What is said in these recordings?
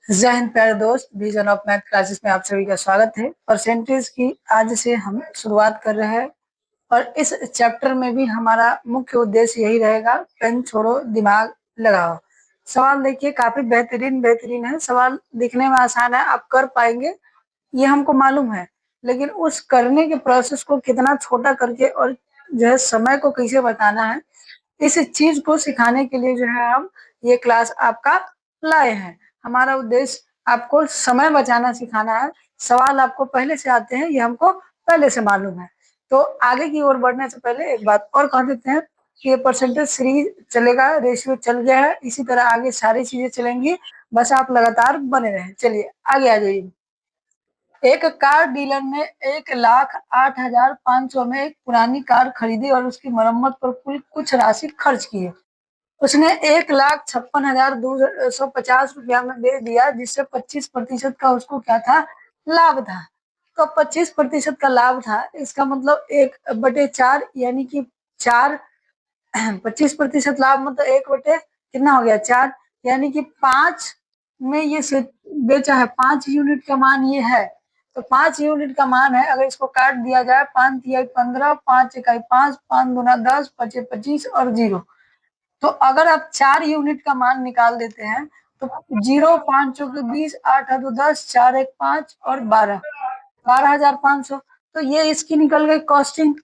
जय हिंद प्यारे दोस्त, विजन ऑफ मैथ क्लासेस में आप सभी का स्वागत है। परसेंटेज की आज से हम शुरुआत कर रहे हैं और इस चैप्टर में भी हमारा मुख्य उद्देश्य यही रहेगा, पेन छोड़ो दिमाग लगाओ। सवाल देखिए, काफी बेहतरीन है। सवाल दिखने में आसान है, आप कर पाएंगे ये हमको मालूम है, लेकिन उस करने के प्रोसेस को कितना छोटा करके और जो है समय को कैसे बताना है, इस चीज को सिखाने के लिए जो है हम ये क्लास आपका लाए हैं। हमारा उद्देश्य आपको समय बचाना सिखाना है। सवाल आपको पहले से आते हैं, ये हमको पहले से मालूम है। तो आगे की ओर बढ़ने से पहले एक बात और कह देते हैं कि ये परसेंटेज सीरीज चलेगा, रेशियो चल गया है, इसी तरह आगे सारी चीजें चलेंगी, बस आप लगातार बने रहें। चलिए आगे आ जाइए। एक कार डीलर ने 1,08,500 में एक पुरानी कार खरीदी और उसकी मरम्मत पर कुल कुछ राशि खर्च की है। उसने 1,56,250 रुपया में बेच दिया, जिससे 25% का उसको क्या था, लाभ था। तो 25% का लाभ था, इसका मतलब 1/4 यानी कि 4। 25% लाभ मतलब 1 बटे कितना हो गया, 4, यानी कि 5 में ये बेचा है। 5 यूनिट का मान ये है, तो 5 यूनिट का मान है। अगर इसको काट दिया जाए, 5 तिया 15, 5 इकाई 5, 5 दूना 10, 5 25 और 0, तो अगर आप 4 यूनिट का मान निकाल देते हैं तो 0, 5 चौके 20, 8 हाथों 10, 4 एक 5 और 12,500। तो ये इसकी निकल गई कॉस्टिंग।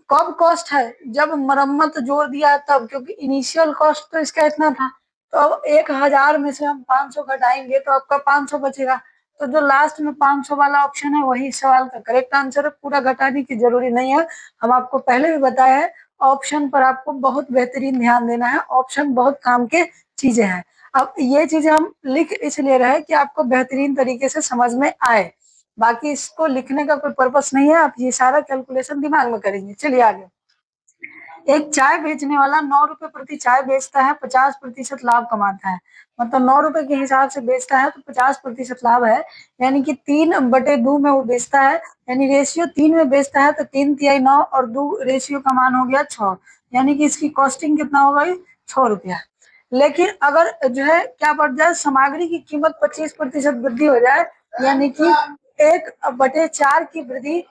कब कॉस्ट है, जब मरम्मत जोड़ दिया तब, क्योंकि इनिशियल कॉस्ट तो इसका इतना था। तो अब 1,000 में से हम 500 घटाएंगे तो आपका 500 बचेगा। तो जो लास्ट में 500 वाला ऑप्शन है वही सवाल का करेक्ट आंसर है। पूरा घटाने की जरूरी नहीं है, हम आपको पहले भी बताया है। ऑप्शन पर आपको बहुत बेहतरीन ध्यान देना है, ऑप्शन बहुत काम के चीजें हैं। अब ये चीजें हम लिख इसलिए रहे कि आपको बेहतरीन तरीके से समझ में आए, बाकी इसको लिखने का कोई पर्पस नहीं है। आप ये सारा कैलकुलेशन दिमाग में करेंगे। चलिए आगे। एक चाय बेचने वाला 9 रुपए प्रति चाय बेचता है, 50% लाभ कमाता है। मतलब 9 रुपए के हिसाब से बेचता है तो 50% लाभ है, यानी कि 3/2 में वो बेचता है। यानी रेशियो 3 में बेचता है तो 3 तिहाई 9 और 2 रेशियो का मान हो गया 6, यानी कि इसकी कॉस्टिंग कितना हो गई, 6 रुपया। लेकिन अगर जो है क्या बढ़ जाए, सामग्री की कीमत 25% वृद्धि हो जाए, यानी कि 1/4 की वृद्धि,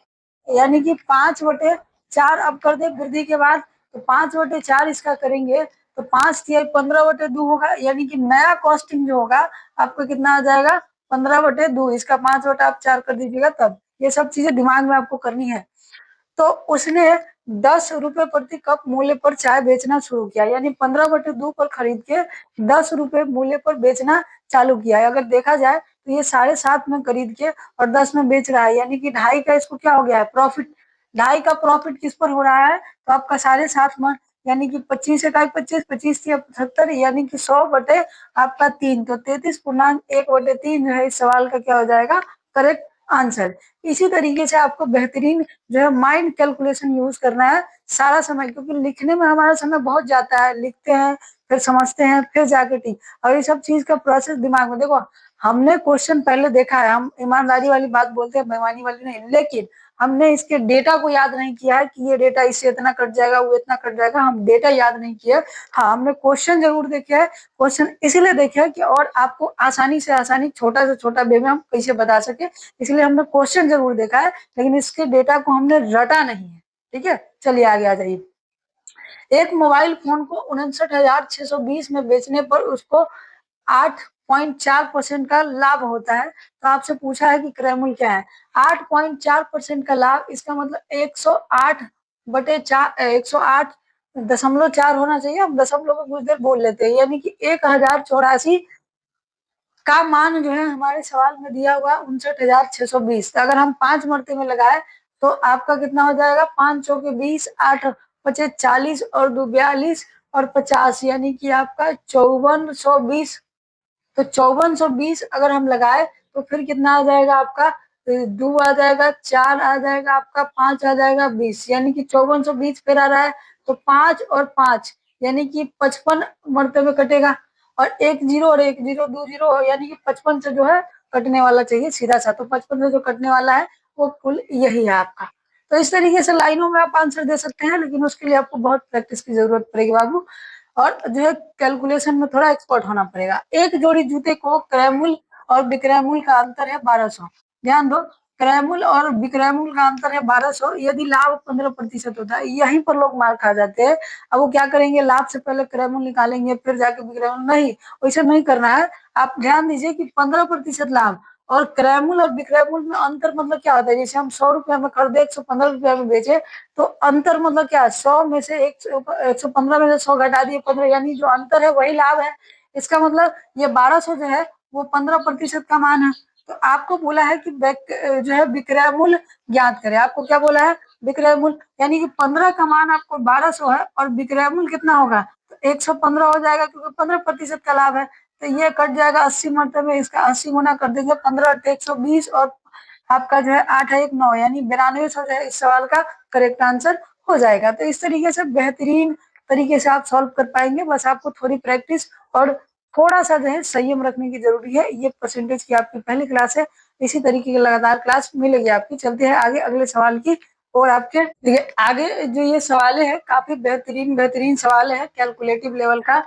यानी कि 5/4 अब कर दे वृद्धि के बाद, तो 5/4 इसका करेंगे तो 5 तिहाई 15/2 होगा, यानी कि नया कॉस्टिंग जो होगा आपको कितना आ जाएगा, 15/2। इसका 5/4 कर दीजिएगा तब। ये सब चीजें दिमाग में आपको करनी है। तो उसने 10 रुपए प्रति कप मूल्य पर चाय बेचना शुरू किया, यानी 15/2 पर खरीद के 10 रुपए मूल्य पर बेचना चालू किया है। अगर देखा जाए तो ये 7.5 में खरीद के और 10 में बेच रहा है, यानी कि 2.5 का इसको क्या हो गया है, प्रॉफिट। 2.5 का प्रॉफिट किस पर हो रहा है, तो आपका 7.5 में, यानी कि 25 इकाई 25, 25 या 75, यानी कि 100 बटे आपका 3, तो 33.1/3 जो है इस सवाल का क्या हो जाएगा, करेक्ट आंसर। इसी तरीके से आपको बेहतरीन जो है माइंड कैलकुलेशन यूज करना है सारा समय, क्योंकि लिखने में हमारा समय बहुत जाता है, लिखते हैं फिर समझते हैं फिर जाके ठीक, और ये सब चीज का प्रोसेस दिमाग में। देखो, हमने क्वेश्चन पहले देखा है, हम ईमानदारी वाली बात बोलते हैं, बेईमानी वाली नहीं, लेकिन हमने इसके डेटा को याद नहीं किया है कि ये डेटा इससे इतना कट जाएगा, वो इतना कट जाएगा, हम डेटा याद नहीं किया। हाँ, हमने क्वेश्चन जरूर देखे है। क्वेश्चन इसीलिए देखे है कि और आपको आसानी से आसानी, छोटा से छोटा वे में हम कैसे बता सके, इसलिए हमने क्वेश्चन जरूर देखा है, लेकिन इसके डेटा को हमने रटा नहीं है। ठीक है, चलिए आगे आ जाइए। एक मोबाइल फोन को 59,620 में बेचने पर उसको 8.4% का लाभ होता है। तो आपसे पूछा है कि क्रय मूल्य क्या है। 8.4% का लाभ, इसका मतलब 108/4, 108.4 होना चाहिए। हम दशमलव को कुछ देर बोल लेते हैं, यानी कि 1,084 का मान जो है हमारे सवाल में दिया हुआ 59,620। अगर हम 5 मरते में लगाए तो आपका कितना हो जाएगा, 5 चौके 20, 8 पचे 40 और 2 42 और 50, यानी कि आपका 5420। तो 5420 अगर हम लगाए तो फिर कितना आ जाएगा आपका, 2 आ जाएगा, 4 आ जाएगा, आपका 5 आ जाएगा, 20, यानी कि 5420 फिर आ रहा है। तो 5 और 5 यानी कि 55 मरतबे कटेगा, और 1 0 और 1 0 2 0 यानी कि 55 से जो है कटने वाला चाहिए सीधा सा। तो 55 से जो कटने वाला है वो कुल यही है आपका। तो इस तरीके से लाइनों में आप आंसर दे सकते हैं, लेकिन उसके लिए आपको बहुत प्रैक्टिस की जरूरत पड़ेगी बाबू, और जो है कैलकुलेशन में थोड़ा एक्सपर्ट होना पड़ेगा। एक जोड़ी जूते को क्रय मूल्य और विक्रय मूल्य का अंतर है 1200। ध्यान दो, क्रय मूल्य और विक्रय मूल्य का अंतर है 1200, यदि लाभ 15% होता है। यहीं पर लोग मार खा जाते हैं। अब वो क्या करेंगे, लाभ से पहले क्रय मूल्य निकालेंगे फिर जाके विक्रय मूल्य। नहीं, वैसे नहीं करना है। आप ध्यान दीजिए कि 15% लाभ और क्रय मूल्य और विक्रय मूल्य में अंतर मतलब क्या होता है। जैसे हम 100 रुपया में खरीदे, 115 रुपया में बेचे, तो अंतर मतलब क्या है, 100 में से 115 में से 100 घटा दिए 15, यानी जो अंतर है वही लाभ है। इसका मतलब ये 1200 जो है वो 15% का मान है। तो आपको बोला है कि जो है विक्रय मूल्य ज्ञात करें। आपको क्या बोला है, विक्रय मूल्य, यानी कि 15 का मान आपको 1200 है और विक्रय मूल्य कितना होगा, तो 115 हो जाएगा, क्योंकि 15% का लाभ है। तो ये कट जाएगा 80 मरतबे, इसका 80 गुना कर देंगे, 15 120 और आपका जो है 8 1 9, यानी 9200 जो है इस सवाल का करेक्ट आंसर हो जाएगा। तो इस तरीके से बेहतरीन तरीके से आप सॉल्व कर पाएंगे। बस आपको थोड़ी प्रैक्टिस और थोड़ा सा जो है संयम रखने की जरूरी है। ये परसेंटेज की आपकी पहली क्लास है, इसी तरीके की लगातार क्लास मिलेगी आपकी। चलते हैं आगे अगले सवाल की। और आपके देखिए आगे जो ये सवाल है काफी बेहतरीन बेहतरीन सवाल है कैलकुलेटिव लेवल का,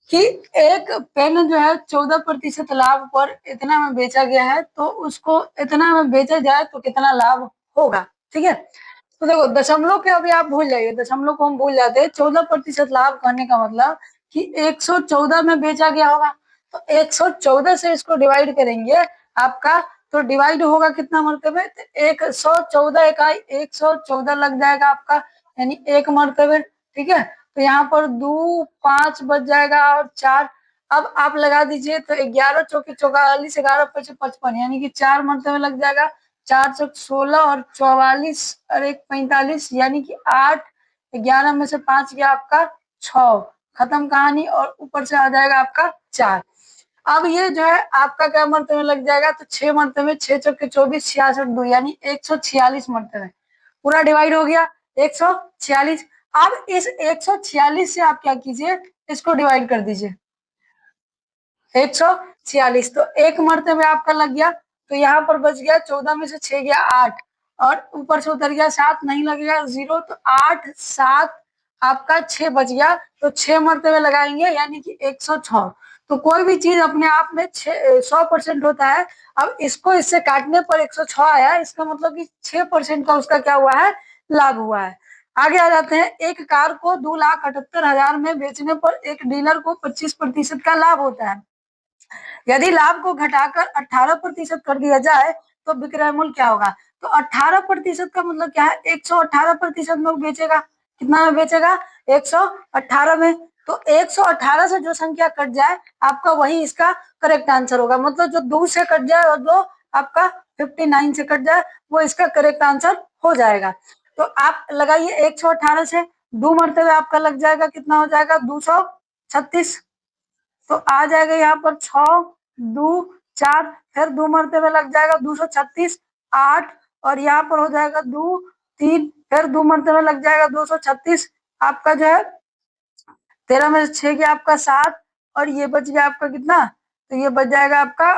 कि एक पेन जो है 14% लाभ पर इतना में बेचा गया है, तो उसको इतना में बेचा जाए तो कितना लाभ होगा। ठीक है, तो देखो दशमलव के अभी आप भूल जाइए, दशमलव को हम भूल जाते हैं। 14% लाभ करने का मतलब कि 114 में बेचा गया होगा, तो 114 से इसको डिवाइड करेंगे आपका, तो डिवाइड होगा कितना मरतबे, तो 114 इकाई 114 लग जाएगा आपका, यानी एक मरतबे। ठीक है, तो यहाँ पर 2 5 बच जाएगा और 4। अब आप लगा दीजिए, तो 11 चौके 44, 11 पचे 55, यानी कि 4 मरतबे लग जाएगा। 4 चौक 16 और 44 और 1 45, यानी कि 8, 11 में से 5 गया आपका 6, खत्म कहानी। और ऊपर से आ जाएगा आपका 4। अब ये जो है आपका क्या मरतबे लग जाएगा, तो 6 मरतबे, 6 चौके 24, 66 2, यानी 146 मरतबे पूरा डिवाइड हो गया 146। अब इस 146 से आप क्या कीजिए, इसको डिवाइड कर दीजिए 146, तो एक मरतबे आपका लग गया। तो यहाँ पर बच गया 14 में से 6 गया 8, और ऊपर से उतर गया 7, नहीं लगेगा 0, तो 8 7 आपका 6 बच गया। तो 6 मरतबे लगाएंगे, यानी कि 106। तो कोई भी चीज अपने आप में 100% होता है। अब इसको इससे काटने पर 106 आया, इसका मतलब कि 6% का उसका क्या हुआ है, लाभ हुआ है। आगे आ जाते हैं, एक कार को 2,78,000 में बेचने पर एक डीलर को 25% का लाभ होता है। यदि लाभ को घटाकर 18% कर दिया जाए तो विक्रय मूल्य क्या होगा। तो 18% का मतलब क्या है, 118% में बेचेगा। कितना में बेचेगा, 118 में। तो 118 से जो संख्या कट जाए आपका वही इसका करेक्ट आंसर होगा। मतलब जो 2 से कट जाए और जो आपका 59 से कट जाए वो इसका करेक्ट आंसर हो जाएगा। तो आप लगाइए 118 से 2 मरतबे आपका लग जाएगा, कितना हो जाएगा 236। तो आ जाएगा यहाँ पर 6 2 4, फिर 2 मरतबे लग जाएगा 236 8, और यहाँ पर हो जाएगा 2 3, फिर 2 मरतबे लग जाएगा 236। आपका जो है 13 में से 6 गया आपका 7, और ये बच गया आपका कितना, तो ये बच जाएगा आपका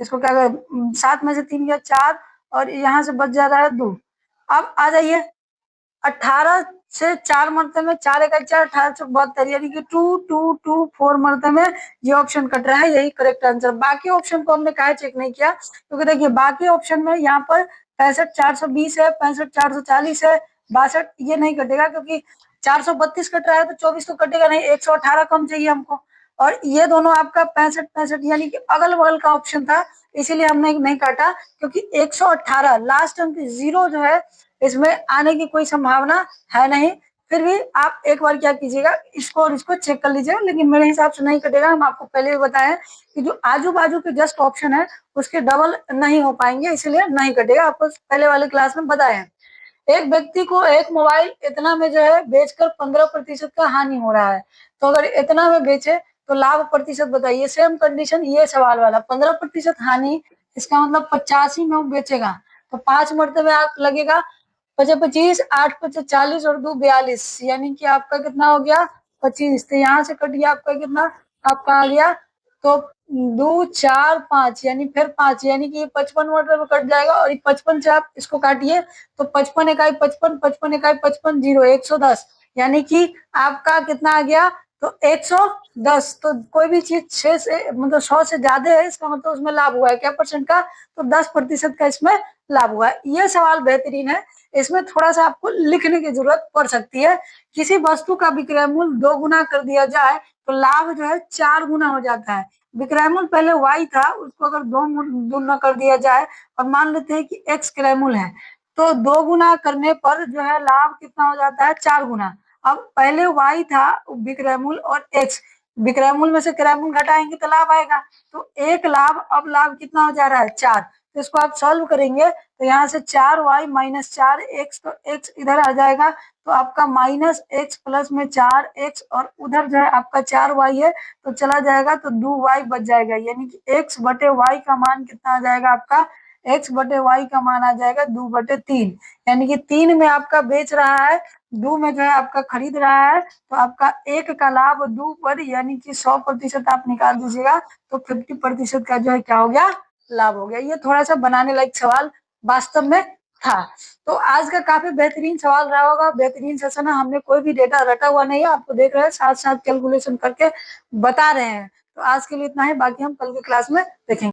इसको क्या 7 में से 3 गया 4, और यहाँ से बच जा रहा है 2। अब आ जाइए 18 से 4 मरतबे, 4 1 4, 18 से 72, यानी कि 2 2 2 4 मरतबे ये ऑप्शन कट रहा है, यही करेक्ट आंसर। बाकी ऑप्शन को हमने काहे चेक नहीं किया, क्योंकि देखिए बाकी ऑप्शन में यहाँ पर 65 420 है, 65 440 है, 62 ये नहीं कटेगा, क्योंकि 432 कट रहा है तो 24 तो कटेगा नहीं, 118 कम चाहिए हमको। और ये दोनों आपका 65 65 यानी कि अगल बगल का ऑप्शन था, इसीलिए हमने नहीं काटा, क्योंकि 118 लास्ट अंक 0 जो है इसमें आने की कोई संभावना है नहीं। फिर भी आप एक बार क्या कीजिएगा, इसको और इसको चेक कर लीजिएगा, लेकिन मेरे हिसाब से नहीं कटेगा। हम आपको पहले भी बताएं कि जो आजू बाजू के जस्ट ऑप्शन है उसके डबल नहीं हो पाएंगे, इसलिए नहीं कटेगा, आपको पहले वाले क्लास में बताया। एक व्यक्ति को एक मोबाइल इतना में जो है बेचकर 15% का हानि हो रहा है, तो अगर इतना में बेचे तो लाभ प्रतिशत बताइए। सेम कंडीशन ये सवाल वाला, 15% हानि, इसका मतलब 85 में वो बेचेगा, तो 5 मरतबे आप लगेगा 25 8 5 40 और 2 42, यानी कि आपका कितना हो गया 25। तो यहाँ से कट गया आपका कितना, आपका आ गया तो 2 4 5, यानी फिर 5, यानी कि 55 मतलब कट जाएगा। और 55 से आप इसको काटिए तो 55 इकाई 55, 55 इकाई 55 0 110, यानी कि आपका कितना आ गया, तो 110, तो कोई भी चीज 6 से मतलब 100 से ज्यादा है, इसका मतलब उसमें लाभ हुआ है क्या परसेंट का, तो 10% का इसमें लाभ हुआ है। ये सवाल बेहतरीन है, इसमें थोड़ा सा आपको लिखने की जरूरत पड़ सकती है। किसी वस्तु का विक्रय मूल्य 2 गुना कर दिया जाए तो लाभ जो है 4 गुना हो जाता है। विक्रय मूल्य पहले y था, उसको अगर 2 गुना कर दिया जाए और मान लेते हैं कि x क्रय मूल्य है, तो 2 गुना करने पर जो है लाभ कितना हो जाता है, 4 गुना। अब पहले y था विक्रय मूल्य और x, विक्रय मूल्य में से क्रय मूल्य घटाएंगे तो लाभ आएगा, तो एक लाभ, अब लाभ कितना हो जा रहा है, 4। तो इसको आप सॉल्व करेंगे तो यहाँ से 4y माइनस 4x, तो x इधर आ जाएगा, तो आपका माइनस x प्लस में 4x, और उधर जो है आपका 4y है तो चला जाएगा तो 2y बच जाएगा, यानी कि x बटे y का मान कितना आ जाएगा आपका, x बटे y का मान आ जाएगा 2/3, यानी कि 3 में आपका बेच रहा है, 2 में जो है आपका खरीद रहा है, तो आपका 1 का लाभ 2 पर, यानी कि 100% आप निकाल दीजिएगा तो 50% का जो है क्या हो गया, लाभ हो गया। ये थोड़ा सा बनाने लायक सवाल वास्तव में था। तो आज का काफी बेहतरीन सवाल रहा होगा, बेहतरीन सेशन है, हमने कोई भी डेटा रटा हुआ नहीं है, आपको देख रहे हैं साथ साथ कैलकुलेशन करके बता रहे हैं। तो आज के लिए इतना ही, बाकी हम कल के क्लास में देखेंगे।